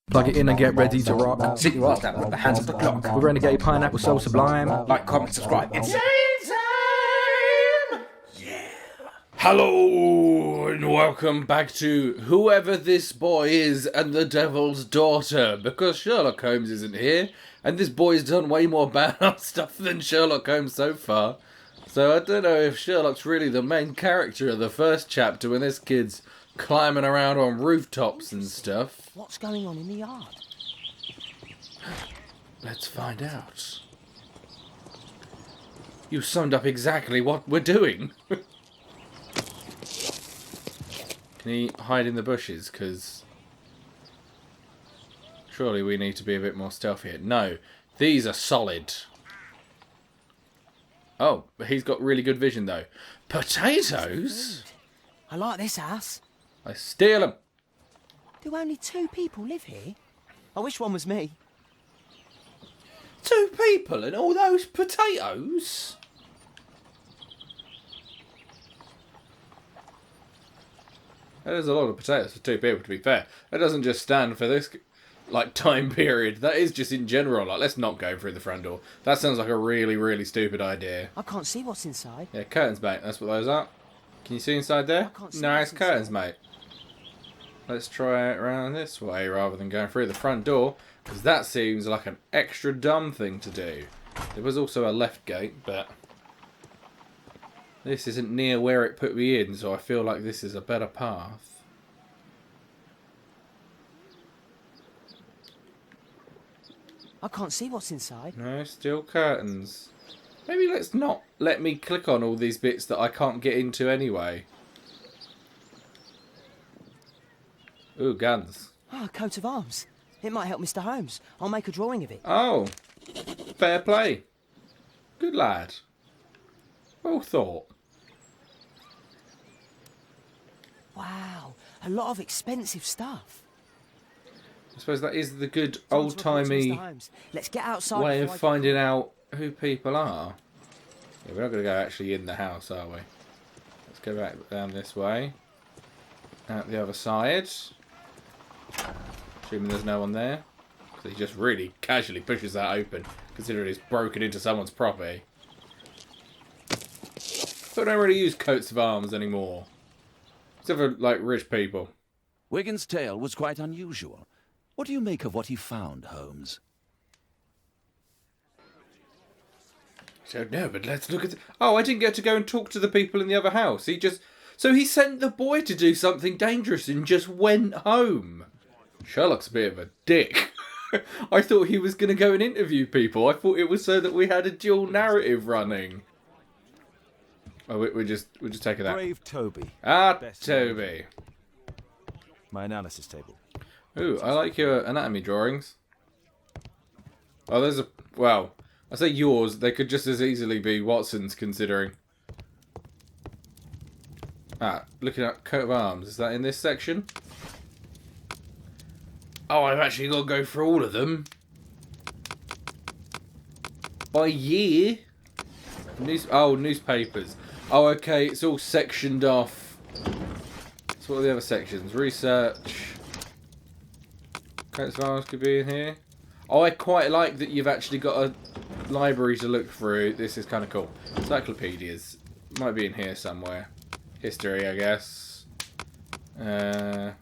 Plug it in and get ready to rock. Sit you ass down at the hands of the clock. With Renegade Pineapple so sublime. Like, comment, subscribe. It's time! Yeah. Hello and welcome back to Whoever This Boy Is and the Devil's Daughter, because Sherlock Holmes isn't here and this boy's done way more bad stuff than Sherlock Holmes so far. So I don't know if Sherlock's really the main character of the first chapter when this kid's climbing around on rooftops and stuff. What's going on in the yard? Let's find out. You summed up exactly what we're doing. Can he hide in the bushes? Because surely we need to be a bit more stealthy here. No, these are solid. Oh, he's got really good vision though. Potatoes? I like this house. I steal them. Do only 2 people live here? I wish one was me. 2 people and all those potatoes? That is a lot of potatoes for 2 people, to be fair. That doesn't just stand for this like time period. That is just in general. Like, let's not go through the front door. That sounds like a really, really stupid idea. I can't see what's inside. Yeah, curtains, mate. That's what those are. Can you see inside there? I can't see No, it's what's curtains, inside. mate. Let's try it around this way rather than going through the front door, because that seems like an extra dumb thing to do. There was also a left gate, but this isn't near where it put me in, so I feel like this is a better path. I can't see what's inside. No, still curtains. Maybe let's not let me click on all these bits that I can't get into anyway. Ooh, guns. Ah, a coat of arms. It might help Mr. Holmes. I'll make a drawing of it. Oh, fair play. Good lad. Well thought. Wow, a lot of expensive stuff. I suppose that is the good Time to report to old-timey Mr. Holmes. Let's get outside way of before I- finding out who people are. Yeah, we're not going to go actually in the house, are we? Let's go back down this way. Out the other side. Assuming there's no one there. Because he just really casually pushes that open, considering he's broken into someone's property. But I don't really use coats of arms anymore. Except for, like, rich people. Wigan's tale was quite unusual. What do you make of what he found, Holmes? I don't know, but let's look at... Oh, I didn't get to go and talk to the people in the other house. He just... So he sent the boy to do something dangerous and just went home. Sherlock's a bit of a dick. I thought he was going to go and interview people. I thought it was so that we had a dual narrative running. Oh, we're just taking that. Brave Toby. Ah, Best Toby. My analysis table. Ooh, I like your anatomy drawings. Oh, there's a... Well, I say yours. They could just as easily be Watson's, considering. Ah, looking at coat of arms. Is that in this section? Oh, I've actually got to go through all of them. By year? Newspapers. Oh, okay, it's all sectioned off. So what are the other sections? Research. Coats of arms could be in here. Oh, I quite like that you've actually got a library to look through. This is kind of cool. Encyclopedias. Might be in here somewhere. History, I guess. No?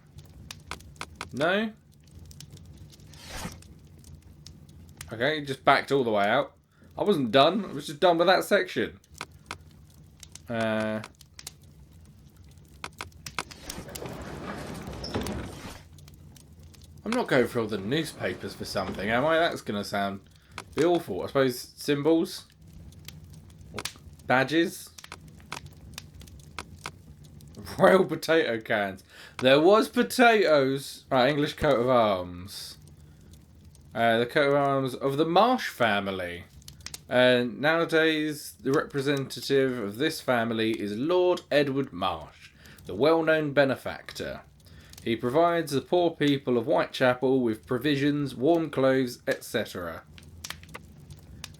Okay, just backed all the way out. I wasn't done. I was just done with that section. I'm not going for all the newspapers for something, am I? That's going to sound be awful. I suppose symbols? Or badges? Royal potato cans. There was potatoes. Right, English coat of arms. The coat of arms of the Marsh family. Nowadays, the representative of this family is Lord Edward Marsh, the well-known benefactor. He provides the poor people of Whitechapel with provisions, warm clothes, etc.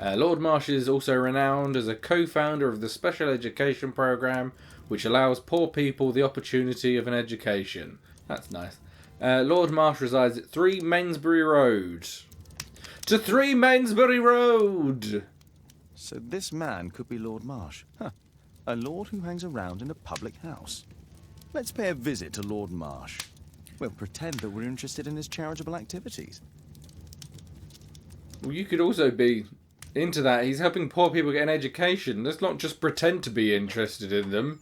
Lord Marsh is also renowned as a co-founder of the special education programme, which allows poor people the opportunity of an education. That's nice. Lord Marsh resides at 3 Mainsbury Road. To 3 Mainsbury Road! So this man could be Lord Marsh. Huh. A lord who hangs around in a public house. Let's pay a visit to Lord Marsh. We'll pretend that we're interested in his charitable activities. Well, you could also be into that. He's helping poor people get an education. Let's not just pretend to be interested in them.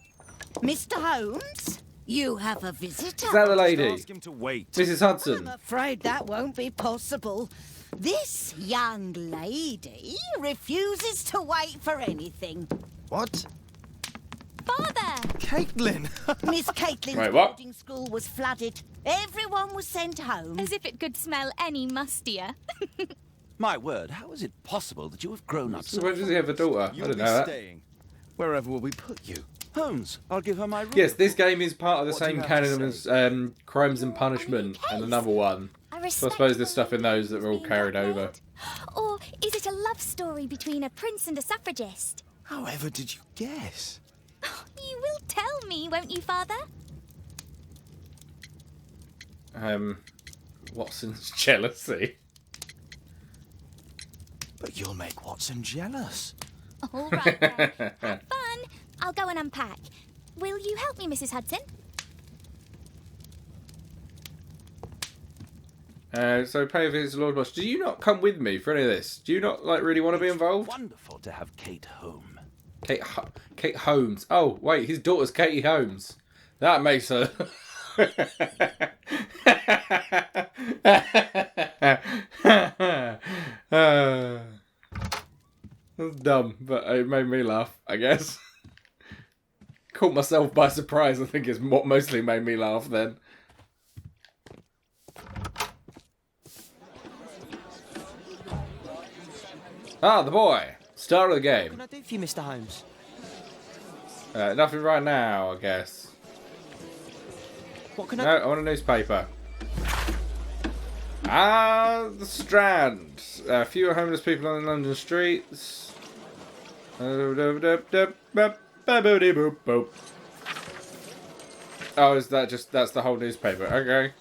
Mr. Holmes, you have a visitor. Is that the lady? Ask him to wait. Mrs. Hudson. I'm afraid that won't be possible. This young lady refuses to wait for anything. What? Father! Caitlin! Miss Caitlin's Wait, what? boarding school was flooded. Everyone was sent home. As if it could smell any mustier. My word, how is it possible that you have grown up so Where does he have a daughter? I You'll don't be know that. staying. Wherever will we put you? Holmes, I'll give her my room. Yes, this game is part of the What do you same have canon to as Crimes and Punishment and another one. So I suppose there's stuff in those that are all carried over. Or is it a love story between a prince and a suffragist? However did you guess? You will tell me, won't you, Father? Watson's jealousy. But you'll make Watson jealous. All right, then. Have fun. I'll go and unpack. Will you help me, Mrs. Hudson? So pay a visit to Lord Marsh. Do you not come with me for any of this? Do you not really want to be involved? Wonderful to have Kate home. Kate Holmes. Oh wait, his daughter's Katie Holmes. That makes her. That's dumb, but it made me laugh, I guess. Caught myself by surprise, I think is what mostly made me laugh then. Ah, the boy. Star of the What game. can I do for you, Mr. Holmes? Nothing right now, I guess. What can I... No, I want a newspaper. Ah, the Strand. Fewer homeless people on the London streets. Oh, is that just... That's the whole newspaper. Okay.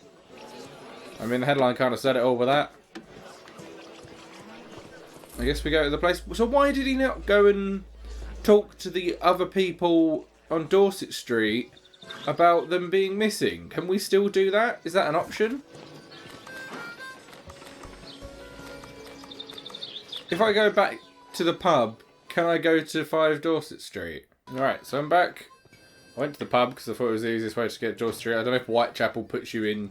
I mean, the headline kind of said it all with that. I guess we go to the place. So why did he not go and talk to the other people on Dorset Street about them being missing? Can we still do that? Is that an option? If I go back to the pub, can I go to 5 Dorset Street? Alright, so I'm back. I went to the pub because I thought it was the easiest way to get to Dorset Street. I don't know if Whitechapel puts you in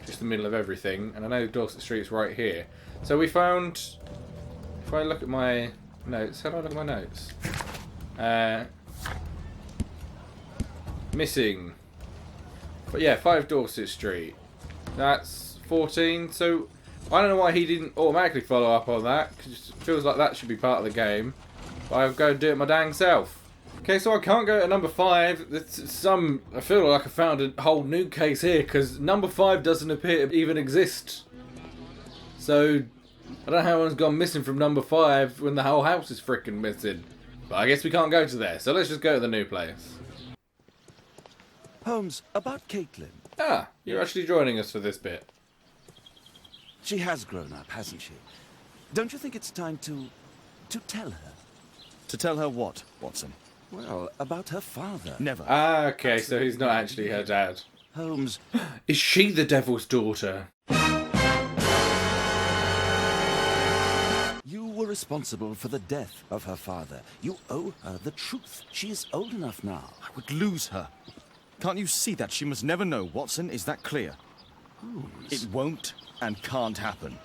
just the middle of everything. And I know Dorset Street's right here. So we found... If I look at my notes, how do I look at my notes? Missing. But yeah, 5 Dorset Street. That's 14. So I don't know why he didn't automatically follow up on that, because it feels like that should be part of the game. But I'll go do it my dang self. Okay, so I can't go to number 5. I feel like I found a whole new case here, because number 5 doesn't appear to even exist. So I don't know how one's gone missing from number 5 when the whole house is freaking missing. But I guess we can't go to there, so let's just go to the new place. Holmes, about Caitlin. Ah, you're actually joining us for this bit. She has grown up, hasn't she? Don't you think it's time to tell her? To tell her what, Watson? Well, about her father. Never. Ah, okay, so he's not actually her dad. Holmes, Is she the devil's daughter? you were responsible for the death of her father. You owe her the truth. She is old enough now. I would lose her. Can't you see that? She must never know, Watson. Is that clear? Holmes. It won't and can't happen.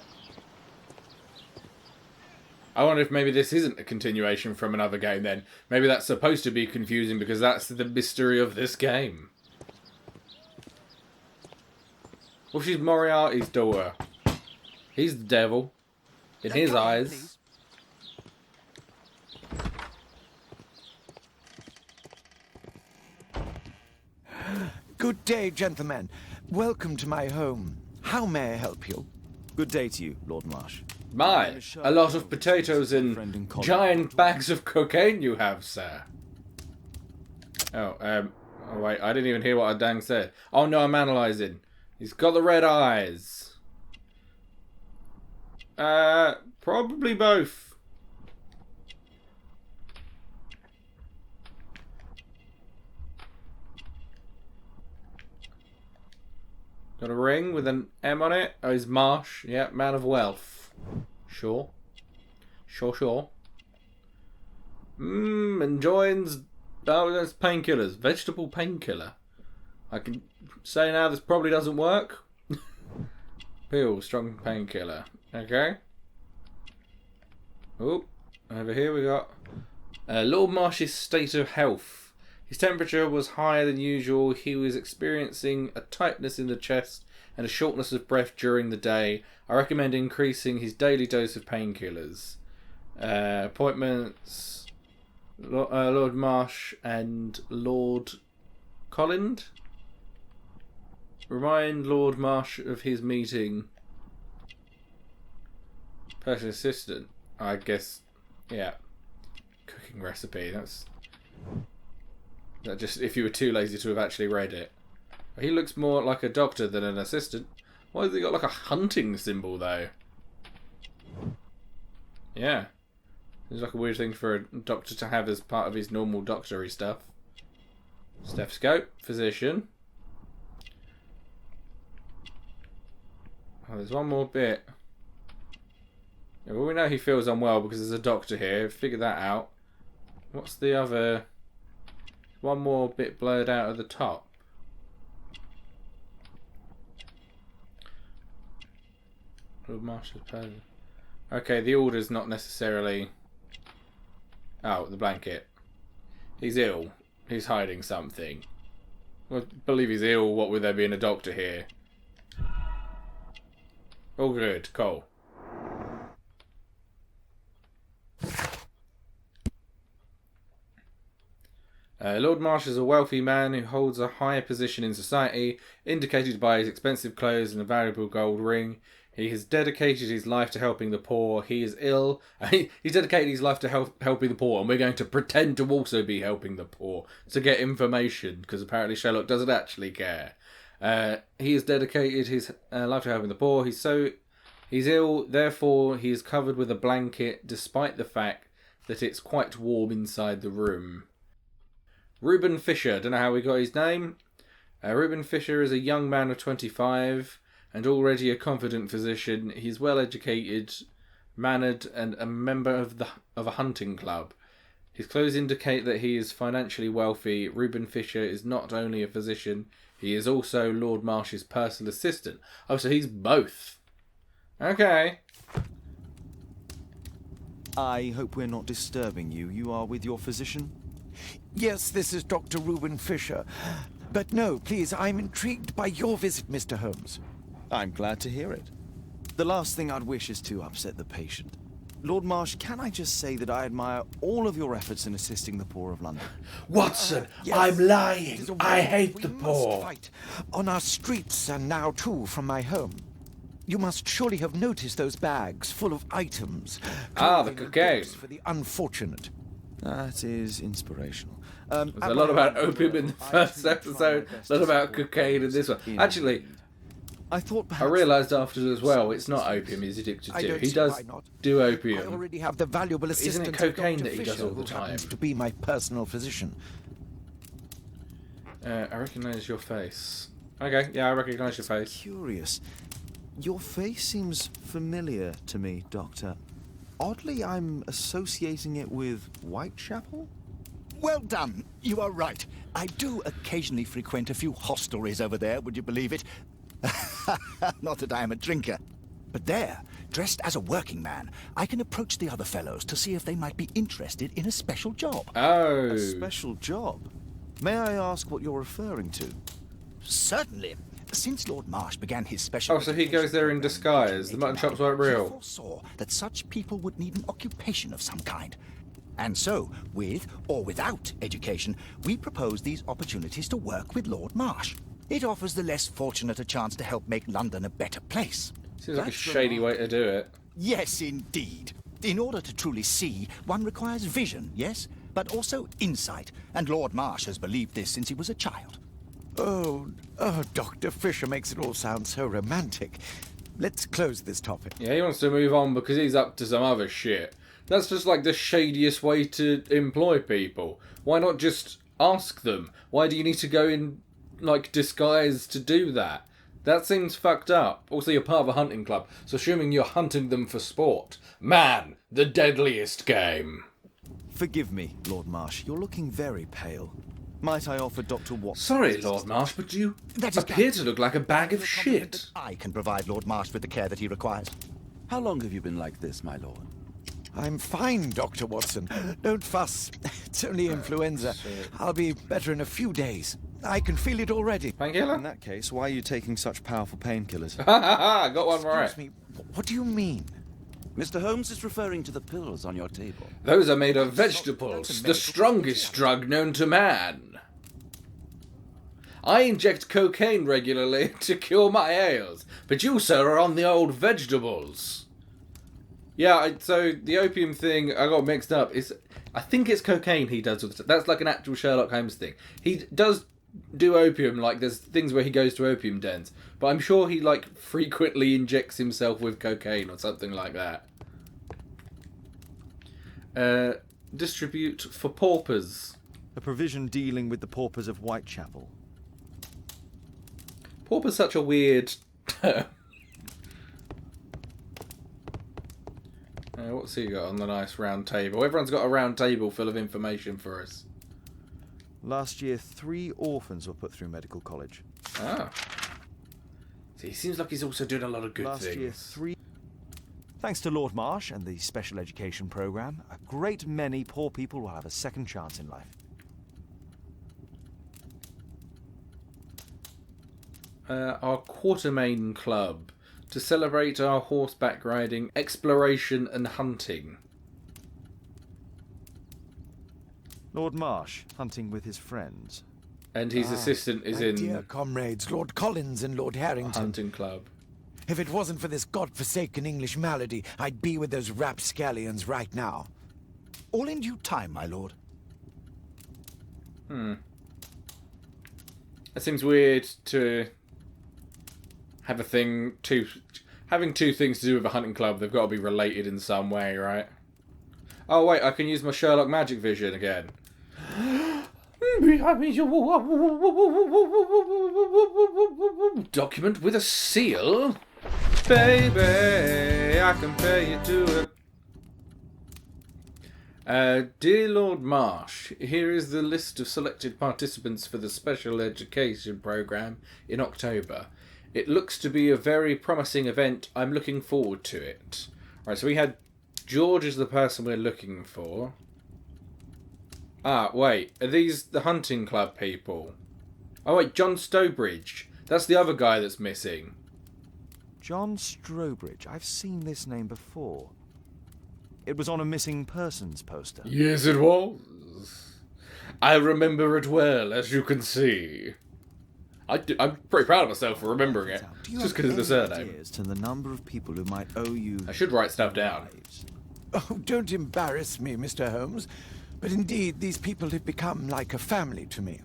I wonder if maybe this isn't a continuation from another game then. Maybe that's supposed to be confusing because that's the mystery of this game. Well, she's Moriarty's daughter. He's the devil. In his eyes. Good day, gentlemen. Welcome to my home. How may I help you? Good day to you, Lord Marsh. My, a lot of potatoes and giant bags of cocaine you have, sir. Oh wait, I didn't even hear what I dang said. Oh no, I'm analysing. He's got the red eyes. Probably both. Got a ring with an M on it. Oh, he's Marsh. Yeah, man of wealth. Sure. Sure. And joins... Oh, that's painkillers. Vegetable painkiller. I can say now this probably doesn't work. Pill, strong painkiller. Okay. Oh, over here we got... Lord Marsh's state of health. His temperature was higher than usual. He was experiencing a tightness in the chest and a shortness of breath during the day. I recommend increasing his daily dose of painkillers. Appointments... Lord Marsh and Lord Collind. Remind Lord Marsh of his meeting. Personal assistant. I guess... Yeah. Cooking recipe. That's... That just if you were too lazy to have actually read it. He looks more like a doctor than an assistant. Why has he got like a hunting symbol though? Yeah. It's like a weird thing for a doctor to have as part of his normal doctory stuff. Stethoscope, physician. Oh, there's one more bit. Yeah, well, we know he feels unwell because there's a doctor here. Figure that out. What's the other... One more bit blurred out at the top. Lord Marshal's present. Okay, the order's not necessarily... Oh, the blanket. He's ill. He's hiding something. Well, I believe he's ill. What with there being a doctor here? All good. Cool. Lord Marsh is a wealthy man who holds a higher position in society, indicated by his expensive clothes and a valuable gold ring. He has dedicated his life to helping the poor. He is ill. He's dedicated his life to helping the poor, and we're going to pretend to also be helping the poor to get information, because apparently Sherlock doesn't actually care. He has dedicated his life to helping the poor. He's ill, therefore he is covered with a blanket, despite the fact that it's quite warm inside the room. Reuben Fisher, don't know how we got his name. Reuben Fisher is a young man of 25 and already a confident physician. He's well educated, mannered, and a member of a hunting club. His clothes indicate that he is financially wealthy. Reuben Fisher is not only a physician, he is also Lord Marsh's personal assistant. Oh, so he's both. Okay. I hope we're not disturbing you. You are with your physician? Yes, this is Dr. Reuben Fisher. But no, please, I'm intrigued by your visit, Mr. Holmes. I'm glad to hear it. The last thing I'd wish is to upset the patient. Lord Marsh, can I just say that I admire all of your efforts in assisting the poor of London? Watson, Yes, I'm it is lying. a I war hate we the must poor. fight. On our streets and now too from my home. You must surely have noticed those bags full of items. Ah, the clothing and cocaine. books for the unfortunate. That is inspirational. There's a lot about opium in the first episode, a lot about cocaine in this one. Actually, I thought I perhaps realised after as well, it's not opium he's addicted I to. don't He see does why not. do I opium. already have the valuable Isn't it assistance cocaine of Dr. that he does Fisher, all the who happens time? to be my personal physician. I recognise your face. Okay, yeah, I recognise your face. curious. Your face seems familiar to me, Doctor. Oddly, I'm associating it with Whitechapel? Well done. You are right. I do occasionally frequent a few hostelries over there, would you believe it? Not that I am a drinker. But there, dressed as a working man, I can approach the other fellows to see if they might be interested in a special job. Oh. A special job? May I ask what you're referring to? Certainly. Since Lord Marsh began his special... Oh, so he goes there in disguise. The mutton chops weren't He real. foresaw that such people would need an occupation of some kind. And so, with or without education, we propose these opportunities to work with Lord Marsh. It offers the less fortunate a chance to help make London a better place. Seems like a shady way to do it. Yes, indeed. In order to truly see, one requires vision, yes? But also insight. And Lord Marsh has believed this since he was a child. Dr. Fisher makes it all sound so romantic. Let's close this topic. Yeah, he wants to move on because he's up to some other shit. That's just like the shadiest way to employ people. Why not just ask them? Why do you need to go in, like, disguise to do that? That seems fucked up. Also, you're part of a hunting club, so assuming you're hunting them for sport. Man, the deadliest game. Forgive me, Lord Marsh. You're looking very pale. Might I offer Dr. Watson? Sorry, Lord Marsh, but you That is appear to look like a bag of shit. I can provide Lord Marsh with the care that he requires. How long have you been like this, my lord? I'm fine, Dr. Watson. Don't fuss. It's only influenza. I'll be better in a few days. I can feel it already. In Painkiller? that case, why are you taking such powerful painkillers? Ha ha ha! Got one right. Excuse me, what do you mean? Mr. Holmes is referring to the pills on your table. Those are made of vegetables, the strongest drug known to man. I inject cocaine regularly to cure my ails, but you, sir, are on the old vegetables. Yeah, so the opium thing, I got mixed up. I think it's cocaine he does with it. That's like an actual Sherlock Holmes thing. He does do opium, like there's things where he goes to opium dens, but I'm sure he like frequently injects himself with cocaine or something like that. Distribute for paupers. A provision dealing with the paupers of Whitechapel. Pauper's such a weird term. What's he got on the nice round table? Everyone's got a round table full of information for us. Last year, 3 orphans were put through medical college. Ah. See, he seems like he's also doing a lot of good Last things. year, 3... Thanks to Lord Marsh and the special education programme, a great many poor people will have a second chance in life. Our Quartermain Club to celebrate our horseback riding, exploration and hunting. Lord Marsh, hunting with his friends. And his assistant is My in dear comrades, Lord Collins and Lord Harrington. hunting club. If it wasn't for this godforsaken English malady, I'd be with those rapscallions right now. All in due time, my lord. It seems weird to have having two things to do with a hunting club. They've got to be related in some way, right? Oh wait, I can use my Sherlock magic vision again. Document with a seal? Baby, I can pay you to it. Dear Lord Marsh, here is the list of selected participants for the special education programme in October. It looks to be a very promising event. I'm looking forward to it. Right, so we had George as the person we're looking for. Ah, wait. Are these the hunting club people? Oh, wait. John Stowbridge. That's the other guy that's missing. John Strobridge. I've seen this name before. It was on a missing persons poster. Yes, it was. I remember it well, as you can see. I'm pretty proud of myself for remembering it. Just because of the surname. Ideas to the number of people who might owe you... I should write stuff down. Oh, don't embarrass me, Mr. Holmes. But indeed, these people have become like a family to me.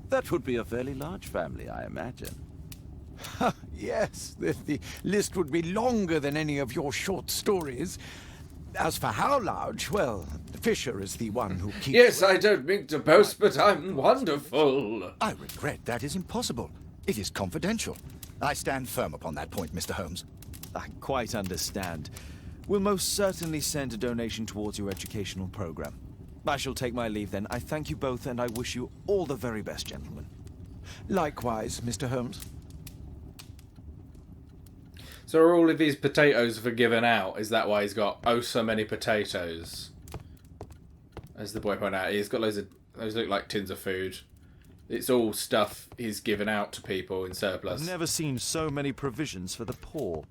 That would be a fairly large family, I imagine. Yes, the list would be longer than any of your short stories. As for how large, well, Fisher is the one who keeps... Yes, I don't mean to boast, but I'm wonderful. I regret that is impossible. It is confidential. I stand firm upon that point, Mr. Holmes. I quite understand. We'll most certainly send a donation towards your educational program. I shall take my leave then. I thank you both, and I wish you all the very best, gentlemen. Likewise, Mr. Holmes. So are all of his potatoes forgiven out? Is that why he's got oh so many potatoes? As the boy pointed out, he's got loads of... Those look like tins of food. It's all stuff he's given out to people in surplus. I've never seen so many provisions for the poor.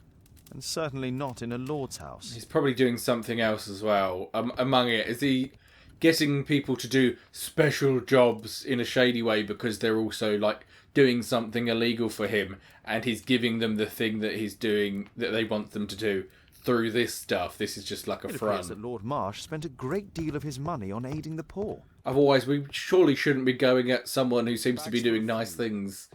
And certainly not in a lord's house. He's probably doing something else as well. Among it, is he getting people to do special jobs in a shady way because they're also like doing something illegal for him, and he's giving them the thing that he's doing that they want them to do through this stuff. This is just like a It front. appears that Lord Marsh spent a great deal of his money on aiding the poor. Otherwise, we surely shouldn't be going at someone who seems to be doing nice things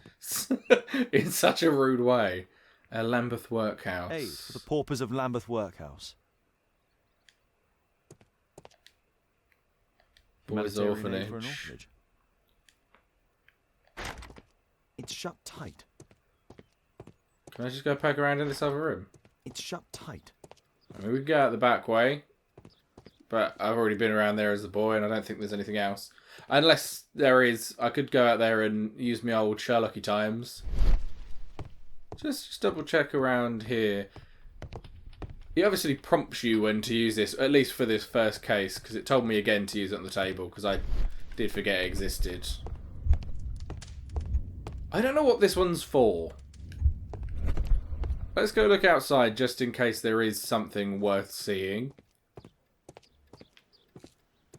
in such a rude way. A Lambeth Workhouse. Aid for the paupers of Lambeth Workhouse. Boys' Humanitarian aid for an orphanage. orphanage. It's shut tight. Can I just go poke around in this other room? It's shut tight. I mean, we can go out the back way, but I've already been around there as a boy, and I don't think there's anything else. Unless there is, I could go out there and use my old Sherlocky times. Just double check around here. He obviously prompts you when to use this, at least for this first case, because it told me again to use it on the table, because I did forget it existed. I don't know what this one's for. Let's go look outside just in case there is something worth seeing.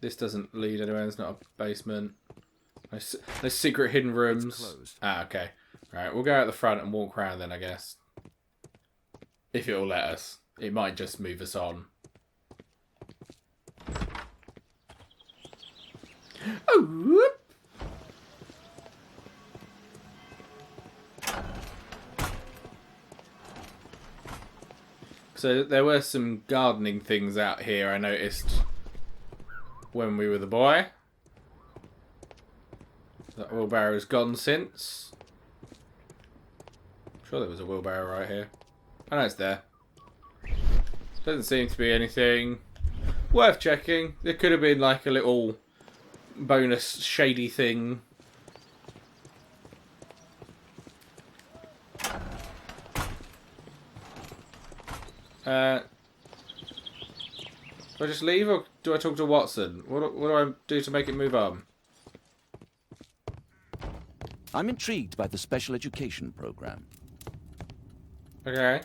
This doesn't lead anywhere. It's not a basement. There's secret hidden rooms. It's closed. Ah, okay. Right, we'll go out the front and walk around then, I guess. If it'll let us. It might just move us on. Oh, whoop. So there were some gardening things out here I noticed when we were the boy. That wheelbarrow's gone since. I'm sure there was a wheelbarrow right here. I know it's there. Doesn't seem to be anything worth checking. There could have been like a little bonus shady thing. Do I just leave or do I talk to Watson? What do I do to make it move on? I'm intrigued by the special education program. Okay.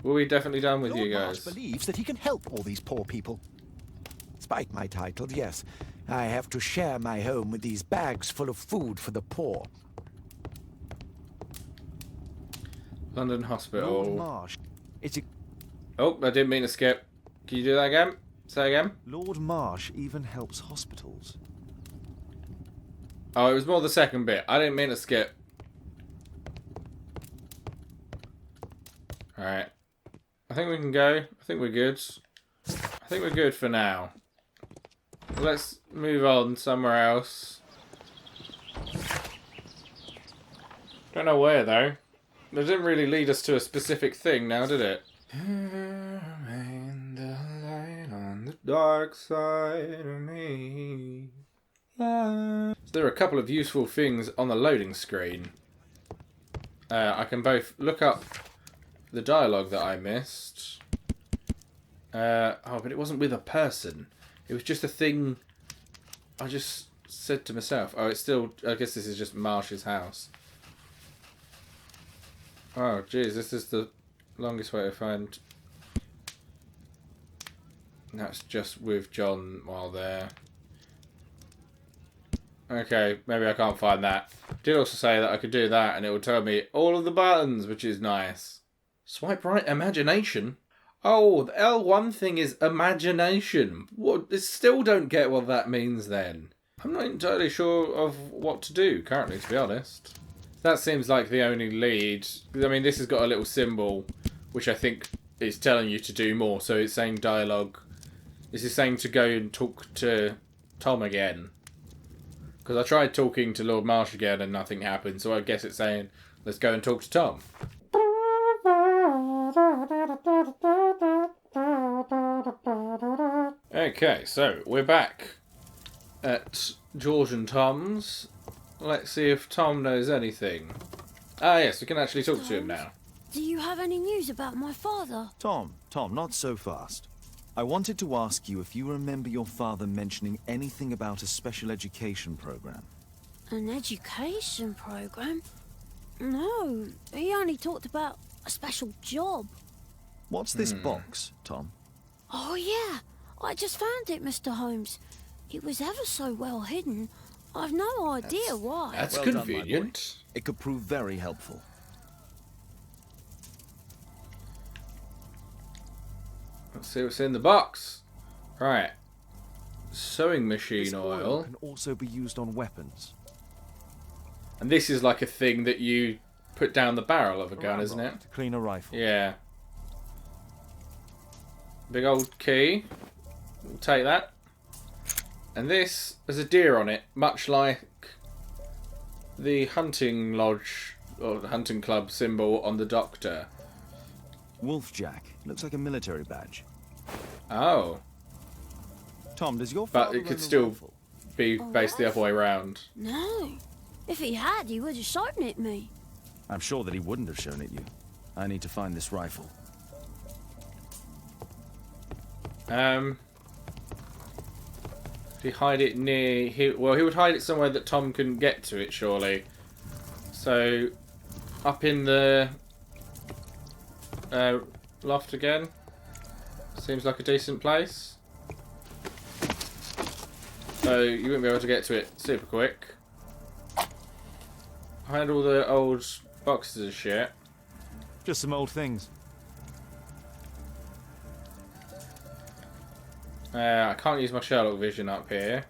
Were we definitely done with Lord you Marsh guys? believes that he can help all these poor people. Despite my title, yes, I have to share my home with these bags full of food for the poor. London Lord Hospital. Marsh. It's a... Oh, I didn't mean to skip. Can you do that again? Say again? Lord Marsh even helps hospitals. Oh, it was more the second bit. I didn't mean to skip. Alright. I think we can go. I think we're good. I think we're good for now. Let's move on somewhere else. Don't know where, though. It didn't really lead us to a specific thing now, did it? Remain the light on the dark side of me. So there are a couple of useful things on the loading screen. I can both look up the dialogue that I missed. Oh, but it wasn't with a person. It was just a thing I just said to myself. Oh, it's still... I guess this is just Marsh's house. Oh, jeez, this is the longest way to find... That's just with John while there. Okay, maybe I can't find that. Did also say that I could do that and it would tell me all of the buttons, which is nice. Swipe right, imagination? Oh, the L1 thing is imagination. What? I still don't get what that means then. I'm not entirely sure of what to do currently, to be honest. That seems like the only lead. I mean, this has got a little symbol, which I think is telling you to do more. So it's saying dialogue. This is saying to go and talk to Tom again. Because I tried talking to Lord Marsh again and nothing happened. So I guess it's saying, let's go and talk to Tom. Okay, so we're back at George and Tom's. Let's see if Tom knows anything. Ah, yes, we can actually talk to him now. Do you have any news about my father? Tom, not so fast. I wanted to ask you if you remember your father mentioning anything about a special education program. An education program? No, he only talked about a special job. What's this box, Tom? Oh yeah, I just found it, Mr. Holmes. It was ever so well hidden. I've no idea why. That's Well done, my boy. convenient. It could prove very helpful. Let's see what's in the box. Right. Sewing machine This oil. can also be used on weapons. And this is like a thing that you put down the barrel of a gun, isn't it? To clean a rifle. Yeah. Big old key. We'll take that. And this has a deer on it, much like the hunting lodge or the hunting club symbol on the Doctor. Wolfjack. Looks like a military badge. Oh. Tom, does your But father it could own a still rifle? be based the other way around. No. If he had, he would have shown it me. I'm sure that he wouldn't have shown it you. I need to find this rifle. If he hide it near... he would hide it somewhere that Tom couldn't get to it, surely. So, up in the loft again. Seems like a decent place. So, you wouldn't be able to get to it super quick. Behind all the old boxes of shit. Just some old things. I can't use my Sherlock vision up here.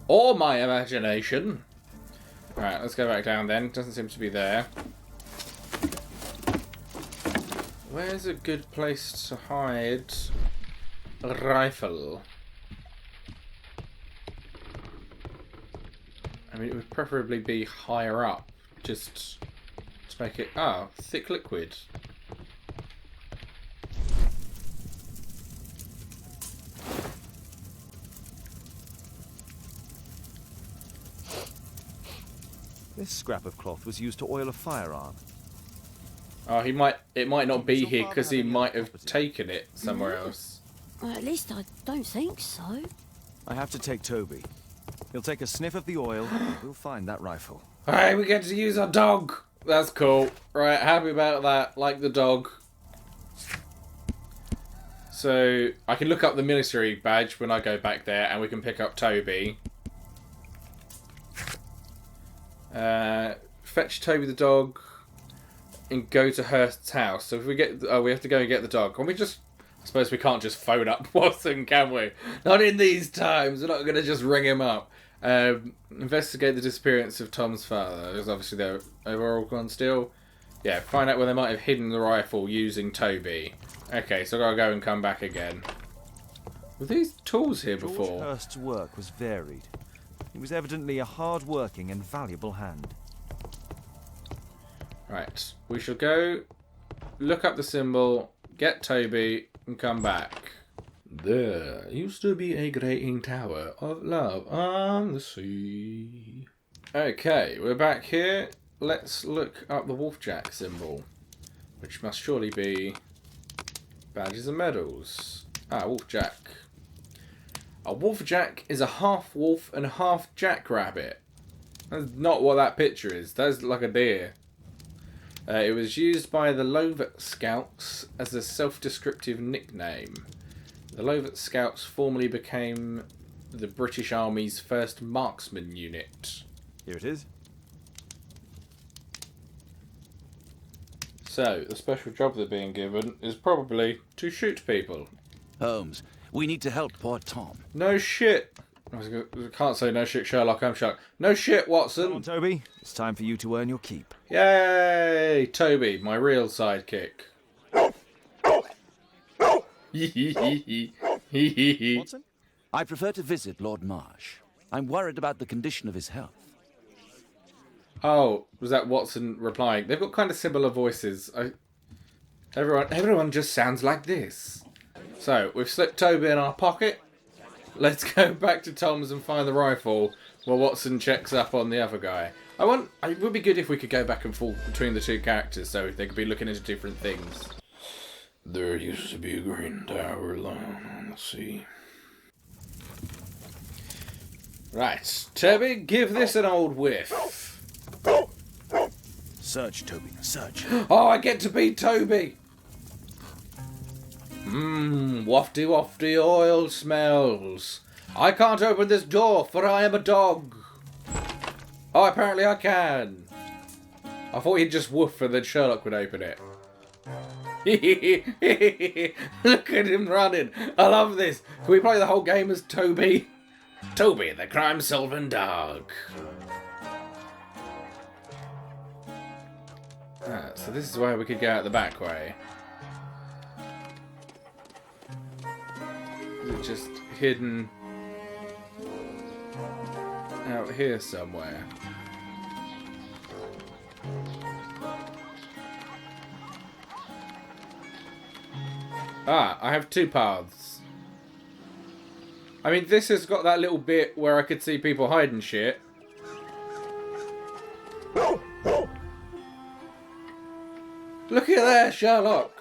Or my imagination. Right, let's go back down then. Doesn't seem to be there. Where's a good place to hide a rifle? I mean, it would preferably be higher up. Just to make it... Ah, thick liquid. This scrap of cloth was used to oil a firearm. Oh, it might not be Does your here father because have he any might other have property? taken it somewhere No. else. Well, at least I don't think so. I have to take Toby. He'll take a sniff of the oil, and we'll find that rifle. Hey, we get to use our dog. That's cool. Right, happy about that. Like the dog. So, I can look up the military badge when I go back there, and we can pick up Toby. Fetch Toby the dog, and go to Hurst's house. So if we get... Oh, we have to go and get the dog. Can we just... I suppose we can't just phone up Watson, can we? Not in these times. We're not going to just ring him up. Investigate the disappearance of Tom's father. Because obviously they're overall gone still. Yeah, find out where they might have hidden the rifle using Toby. Okay, so I've got to go and come back again. Were these tools here George before? Hurst's work was varied. He was evidently a hard-working and valuable hand. Right, we shall go look up the symbol, get Toby, and come back. There used to be a grating tower of love on the sea. Okay, we're back here. Let's look up the Wolfjack symbol, which must surely be badges and medals. Ah, Wolfjack. A Wolfjack is a half wolf and half jackrabbit. That's not what that picture is. That's like a deer. It was used by the Lovat Scouts as a self-descriptive nickname. The Lovat Scouts formerly became the British Army's first marksman unit. Here it is. So, the special job they're being given is probably to shoot people. Holmes, we need to help poor Tom. No shit! I can't say no shit, Sherlock, I'm Sherlock. No shit, Watson! Come on, Toby. It's time for you to earn your keep. Yay! Toby, my real sidekick. Watson? I prefer to visit Lord Marsh. I'm worried about the condition of his health. Oh, was that Watson replying? They've got kind of similar voices. Everyone just sounds like this. So, we've slipped Toby in our pocket. Let's go back to Tom's and find the rifle while Watson checks up on the other guy. It would be good if we could go back and forth between the two characters so they could be looking into different things. There used to be a green tower lying on the sea. Right, Toby, give this an old whiff. Search, Toby, search. Oh, I get to be Toby! Wafty wafty oil smells. I can't open this door, for I am a dog. Oh, apparently I can. I thought he'd just woof and then Sherlock would open it. Look at him running. I love this. Can we play the whole game as Toby? Toby, the crime-solving dog. Ah, so this is where we could go out the back way. Is it just hidden out here somewhere? Ah, I have two paths. I mean, this has got that little bit where I could see people hiding shit. Look at there, Sherlock.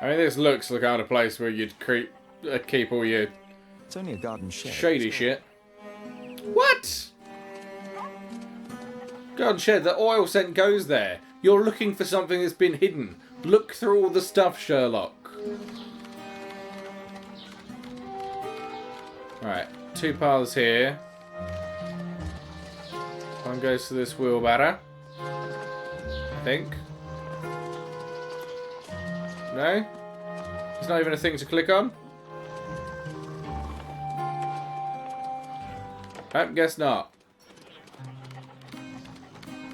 I mean, this looks the kind of place where you'd keep all your It's only a garden shed. shady shit. What? Garden shed, the oil scent goes there. You're looking for something that's been hidden. Look through all the stuff, Sherlock. Alright, two paths here. One goes to this wheelbarrow. I think. No? There's not even a thing to click on? I guess not.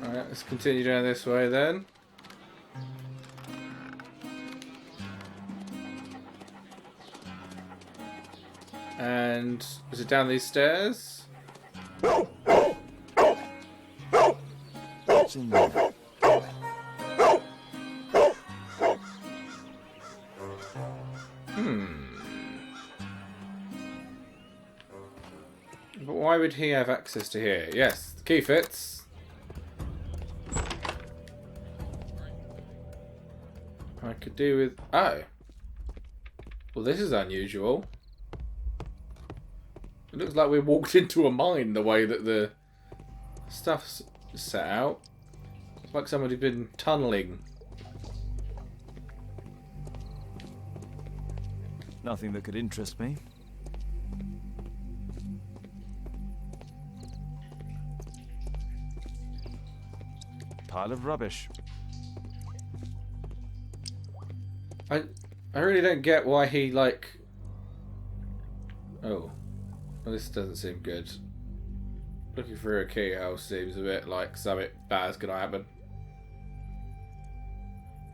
Alright, let's continue down this way then. And is it down these stairs? What's in there? But why would he have access to here? Yes, the key fits. I could do with... Oh. Well, this is unusual. It looks like we walked into a mine the way that the stuff's set out. It's like somebody's been tunnelling. Nothing that could interest me. Pile of rubbish. I really don't get why he, like... Oh. Well, this doesn't seem good. Looking through a keyhole seems a bit like something bad's gonna happen.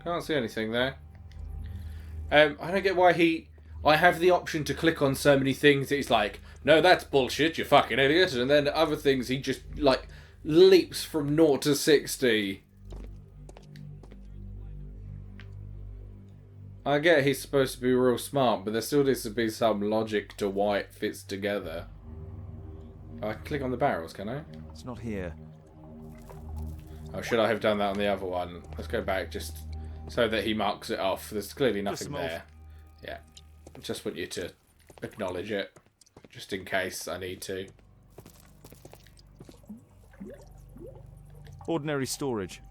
Can't see anything there. I don't get why I have the option to click on so many things that he's like, no, that's bullshit, you fucking idiot. And then other things he just, like, leaps from 0 to 60. I get he's supposed to be real smart, but there still needs to be some logic to why it fits together. I can click on the barrels, can I? It's not here. Oh, should I have done that on the other one? Let's go back just so that he marks it off. There's clearly nothing there. Yeah. Just want you to acknowledge it. Just in case I need to. Ordinary storage.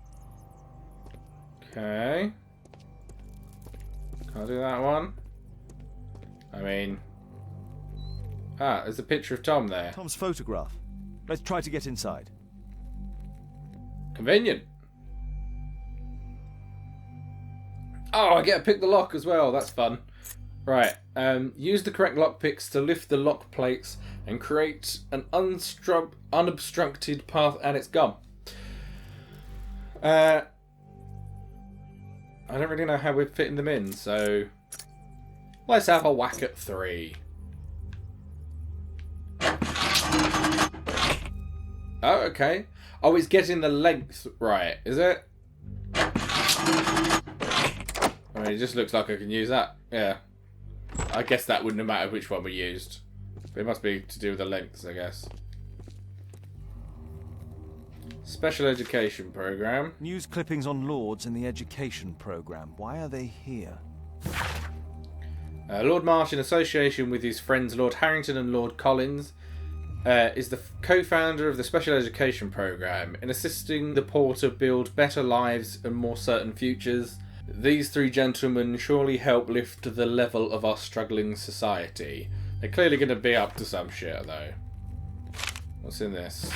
Okay. Can't do that one. I mean... Ah, there's a picture of Tom there. Tom's photograph. Let's try to get inside. Convenient. Oh, I get to pick the lock as well. That's fun. Right. Use the correct lockpicks to lift the lock plates and create an unobstructed path, and it's gone. I don't really know how we're fitting them in, so let's have a whack at 3. Oh, okay. Oh, it's getting the length right, is it? I mean, it just looks like I can use that. Yeah. I guess that wouldn't have mattered which one we used. But it must be to do with the lengths, I guess. Special education program. News clippings on Lords in the education program. Why are they here? Lord Marsh, in association with his friends Lord Harrington and Lord Collins, is the co-founder of the Special Education program in assisting the poor to build better lives and more certain futures. These three gentlemen surely help lift the level of our struggling society. They're clearly going to be up to some shit, though. What's in this?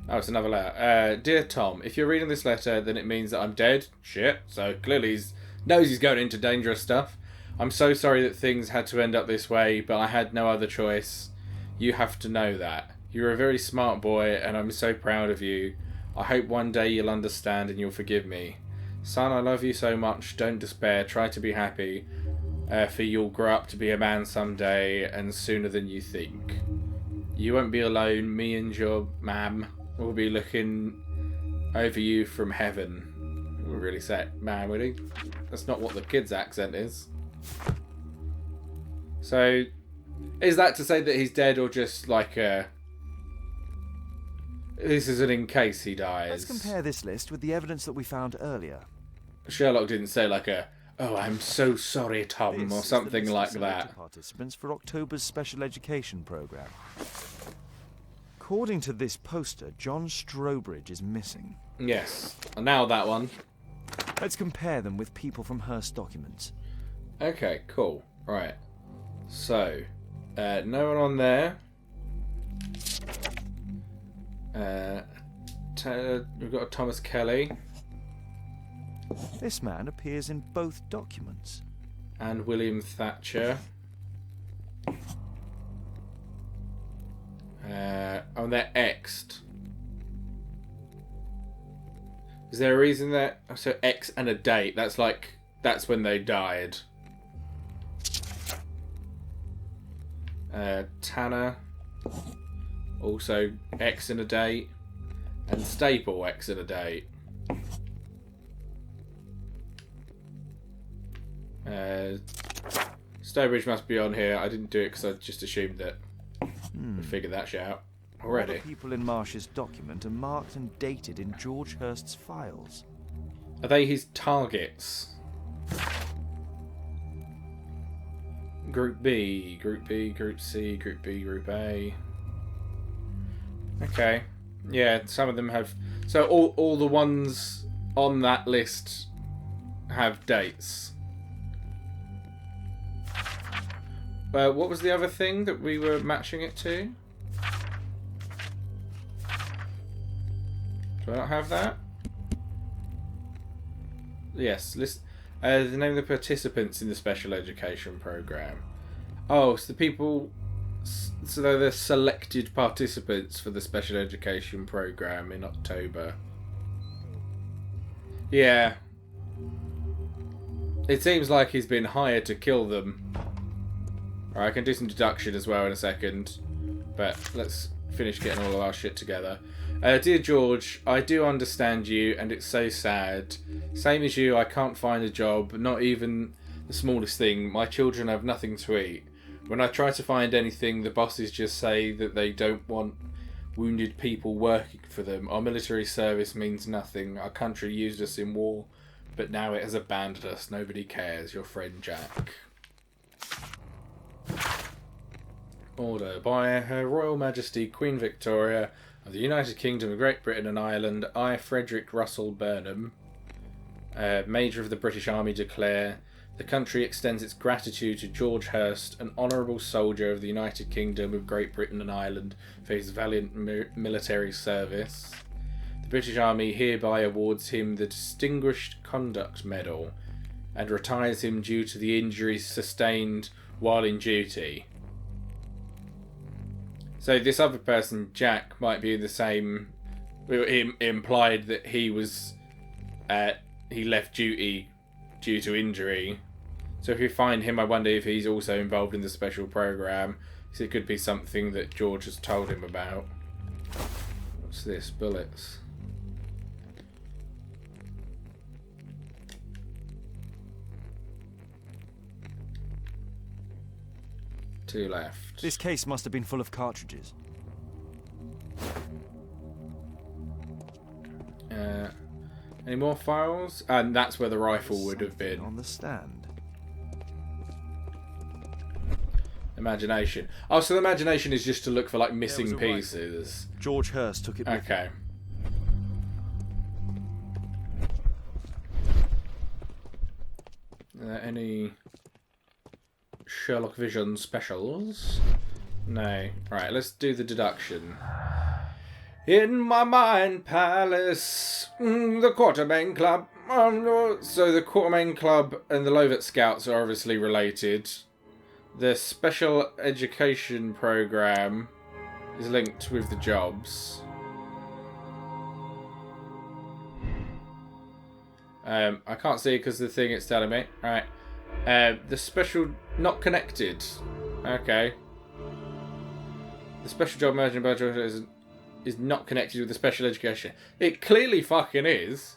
Oh, it's another letter. Dear Tom, if you're reading this letter, then it means that I'm dead. Shit. So clearly he knows he's going into dangerous stuff. I'm so sorry that things had to end up this way, but I had no other choice. You have to know that. You're a very smart boy, and I'm so proud of you. I hope one day you'll understand and you'll forgive me. Son, I love you so much. Don't despair. Try to be happy. For you'll grow up to be a man someday, and sooner than you think. You won't be alone. Me and your mam will be looking over you from heaven. We're really sad. Man, really? That's not what the kid's accent is. So, is that to say that he's dead, or just like a... This is an in case he dies? Let's compare this list with the evidence that we found earlier. Sherlock didn't say like a, "Oh, I'm so sorry, Tom," This or is the something list of like selected that. Participants for October's special education program. According to this poster, John Strobridge is missing. Yes. And now that one. Let's compare them with people from Hearst documents. Okay, cool. Right. So, no one on there. We've got a Thomas Kelly. This man appears in both documents. And William Thatcher. Oh, they're X'd. Is there a reason that... So X and a date. That's like... That's when they died. Tanner. Also X and a date. And Staple X and a date. Stowbridge must be on here. I didn't do it because I just assumed that we'd figured that shit out already. All the people in Marsh's document are marked and dated in George Hearst's files. Are they his targets? Group B, Group B, Group C, Group B, Group A. Okay. Yeah, some of them have... So all the ones on that list have dates. What was the other thing that we were matching it to? Do I not have that? Yes, list. The name of the participants in the special education program. Oh, so the people... So they're the selected participants for the special education program in October. Yeah. It seems like he's been hired to kill them. Alright, I can do some deduction as well in a second. But let's finish getting all of our shit together. Dear George, I do understand you, and it's so sad. Same as you, I can't find a job, not even the smallest thing. My children have nothing to eat. When I try to find anything, the bosses just say that they don't want wounded people working for them. Our military service means nothing. Our country used us in war, but now it has abandoned us. Nobody cares. Your friend Jack. Order by Her Royal Majesty Queen Victoria of the United Kingdom of Great Britain and Ireland, I, Frederick Russell Burnham, Major of the British Army, declare the country extends its gratitude to George Hearst, an honourable soldier of the United Kingdom of Great Britain and Ireland, for his valiant military service. The British Army hereby awards him the Distinguished Conduct Medal and retires him due to the injuries sustained while in duty. So this other person, Jack, might be the same. It implied that he was, he left duty due to injury. So if we find him, I wonder if he's also involved in the special program. So it could be something that George has told him about. What's this? Bullets. Two left. This case must have been full of cartridges. Any more files? And that's where the rifle would have been. On the stand. Imagination. Oh, so the imagination is just to look for like missing pieces. George Hearst took it with him. Okay. Any Sherlock Vision specials? No. Right, let's do the deduction. In my mind palace, the Quartermain Club. So the Quartermain Club and the Lovat Scouts are obviously related. The special education program is linked with the jobs. I can't see it because of the thing it's telling me. Alright. The special... Not connected. Okay. The special job merging budget is not connected with the special education. It clearly fucking is.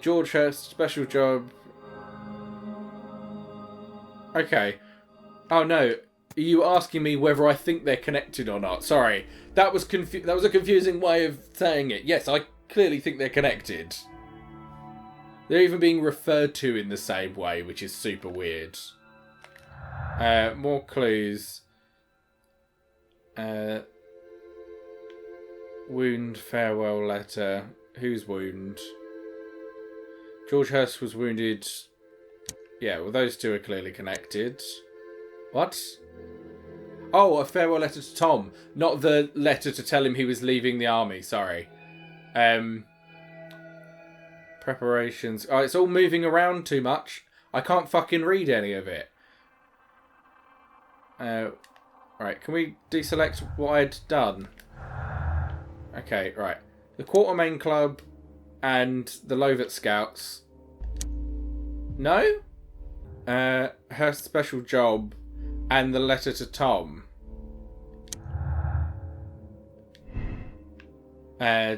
George Hurst's special job... Okay. Oh no. Are you asking me whether I think they're connected or not? Sorry. That was a confusing way of saying it. Yes, I clearly think they're connected. They're even being referred to in the same way, which is super weird. More clues. Wound, farewell letter. Whose wound? George Hurst was wounded. Yeah, well, those two are clearly connected. What? Oh, a farewell letter to Tom. Not the letter to tell him he was leaving the army. Sorry. Preparations. Oh, it's all moving around too much. I can't fucking read any of it. Right, can we deselect what I'd done? Okay, right. The Quartermain Club and the Lovat Scouts. No? Her special job and the letter to Tom.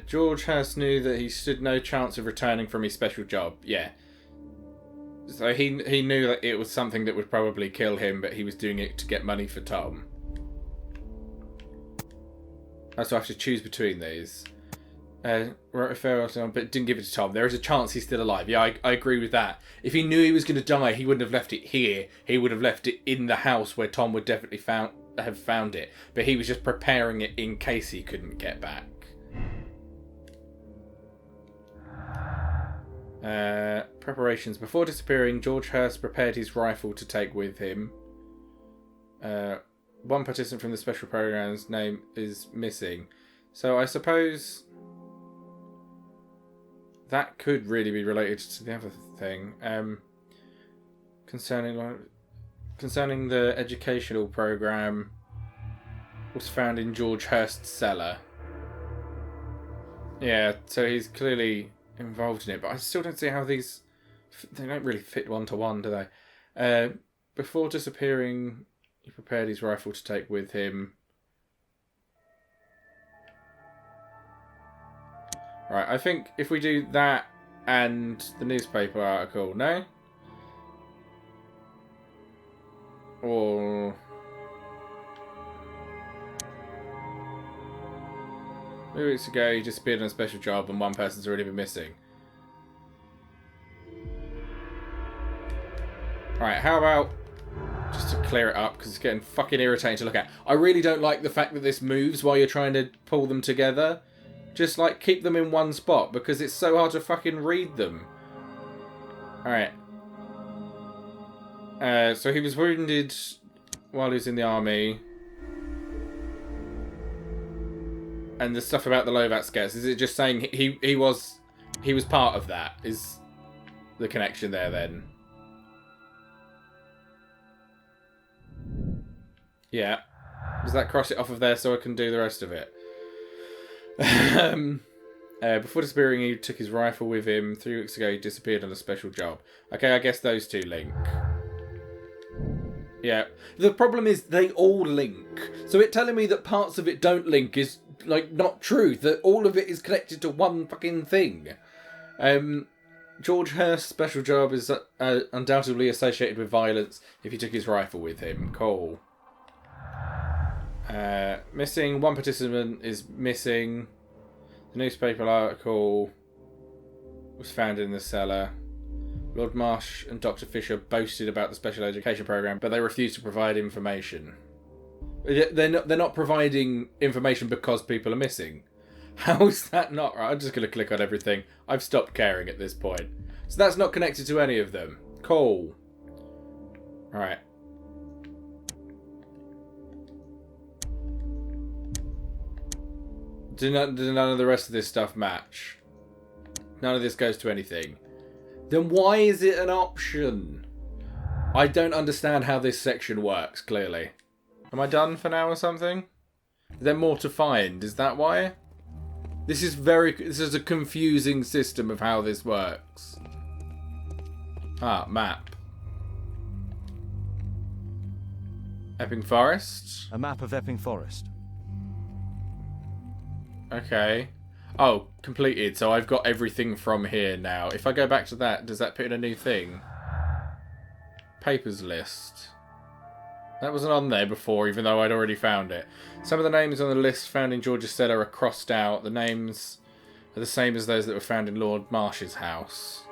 George Hurst knew that he stood no chance of returning from his special job. Yeah. So he knew that it was something that would probably kill him, but he was doing it to get money for Tom. So I have to choose between these. Wrote a farewell to Tom, but didn't give it to Tom. There is a chance he's still alive. Yeah, I agree with that. If he knew he was going to die, he wouldn't have left it here. He would have left it in the house where Tom would definitely have found it. But he was just preparing it in case he couldn't get back. Preparations. Before disappearing, George Hurst prepared his rifle to take with him. One participant from the special program's name is missing. So I suppose that could really be related to the other thing. Concerning the educational program was found in George Hurst's cellar. Yeah, so he's clearly involved in it, but I still don't see how they don't really fit one to one, do they? Before disappearing, he prepared his rifle to take with him. Right, I think if we do that and the newspaper article, no? Or... 2 weeks ago, he disappeared on a special job and one person's already been missing. Right, how about... just to clear it up, because it's getting fucking irritating to look at. I really don't like the fact that this moves while you're trying to pull them together. Just, like, keep them in one spot, because it's so hard to fucking read them. Alright. So he was wounded while he was in the army. And the stuff about the Lovat Scouts, is it just saying he was part of that? Is the connection there then? Yeah. Does that cross it off of there so I can do the rest of it? Before disappearing, he took his rifle with him. 3 weeks ago, he disappeared on a special job. Okay, I guess those two link. Yeah. The problem is they all link. So it telling me that parts of it don't link is, like, not true. That all of it is connected to one fucking thing. George Hurst's special job is undoubtedly associated with violence if he took his rifle with him. Cool. Missing. One participant is missing. The newspaper article was found in the cellar. Lord Marsh and Dr. Fisher boasted about the special education program, but they refused to provide information. They're not providing information because people are missing. How is that not right? I'm just going to click on everything. I've stopped caring at this point. So that's not connected to any of them. Cool. Alright. Do none of the rest of this stuff match? None of this goes to anything. Then why is it an option? I don't understand how this section works, clearly. Am I done for now or something? Is there more to find? Is that why? This is a confusing system of how this works. Ah, map. Epping Forest? A map of Epping Forest. Okay. Oh, completed. So I've got everything from here now. If I go back to that, does that put in a new thing? Papers list. That wasn't on there before, even though I'd already found it. Some of the names on the list found in George's cellar are crossed out. The names are the same as those that were found in Lord Marsh's house.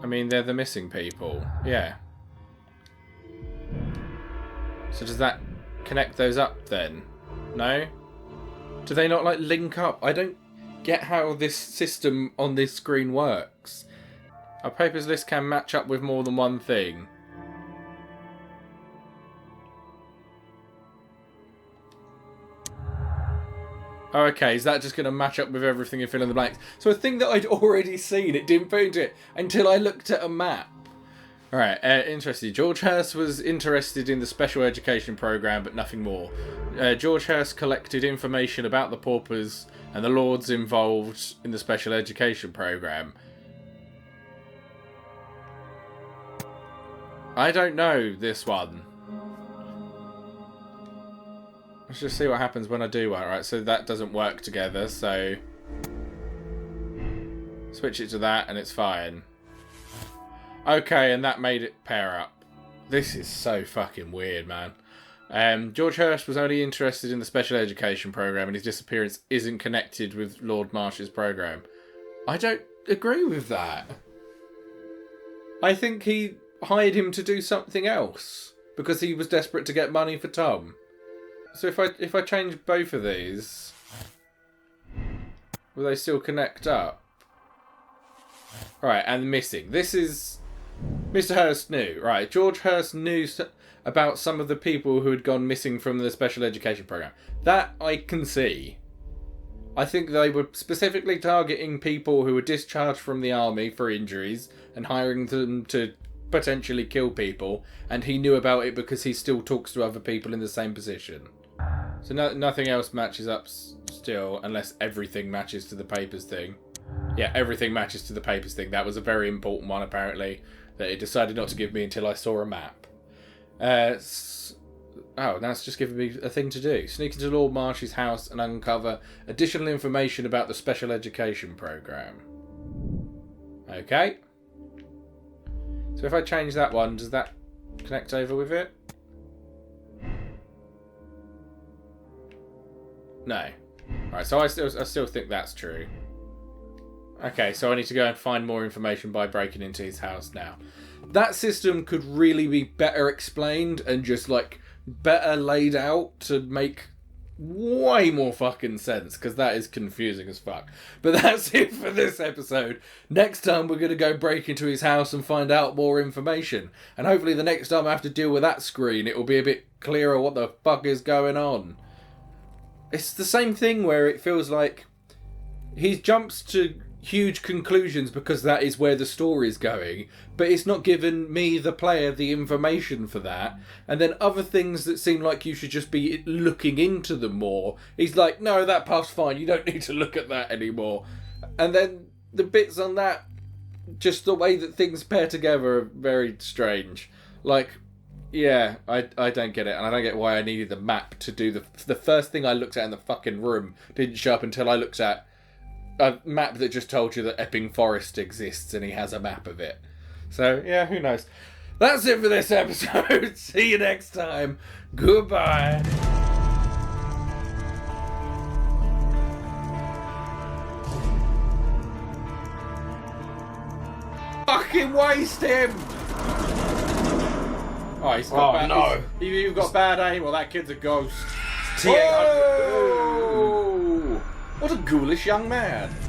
I mean, they're the missing people. Yeah. So does that connect those up then? No? Do they not, like, link up? I don't get how this system on this screen works. A papers list can match up with more than one thing. Oh, okay, is that just going to match up with everything and fill in the blanks? So a thing that I'd already seen, it didn't put into it until I looked at a map. Alright, interesting. George Hurst was interested in the special education programme, but nothing more. George Hurst collected information about the paupers and the lords involved in the special education programme. I don't know this one. Let's just see what happens when I do one. Right, so that doesn't work together, so switch it to that and it's fine. Okay, and that made it pair up. This is so fucking weird, man. George Hurst was only interested in the special education programme and his disappearance isn't connected with Lord Marsh's programme. I don't agree with that. I think he hired him to do something else because he was desperate to get money for Tom. So if I change both of these, will they still connect up? Right, and missing. This is Mr. Hurst knew. Right, George Hurst knew about some of the people who had gone missing from the special education program. That I can see. I think they were specifically targeting people who were discharged from the army for injuries and hiring them to potentially kill people, and he knew about it because he still talks to other people in the same position. So nothing else matches up still, unless everything matches to the papers thing. Yeah, everything matches to the papers thing. That was a very important one, apparently, that it decided not to give me until I saw a map. Oh, now it's just giving me a thing to do. Sneak into Lord Marsh's house and uncover additional information about the special education programme. Okay. So if I change that one, does that connect over with it? No. Right, so I still think that's true. Okay, so I need to go and find more information by breaking into his house now. That system could really be better explained and just, like, better laid out to make way more fucking sense, because that is confusing as fuck. But that's it for this episode. Next time we're going to go break into his house and find out more information. And hopefully the next time I have to deal with that screen, it will be a bit clearer what the fuck is going on. It's the same thing where it feels like he jumps to huge conclusions because that is where the story's going, but it's not given me, the player, the information for that. And then other things that seem like you should just be looking into them more, he's like, no, that path's fine, you don't need to look at that anymore. And then the bits on that, just the way that things pair together are very strange. Like, yeah, I don't get it, and I don't get why I needed the map to do the first thing I looked at in the fucking room didn't show up until I looked at a map that just told you that Epping Forest exists and he has a map of it. So, yeah, who knows. That's it for this episode. See you next time. Goodbye. Fucking waste him! Oh, he's got bad, no. You've got bad aim. Well, that kid's a ghost. Whoa! What a ghoulish young man.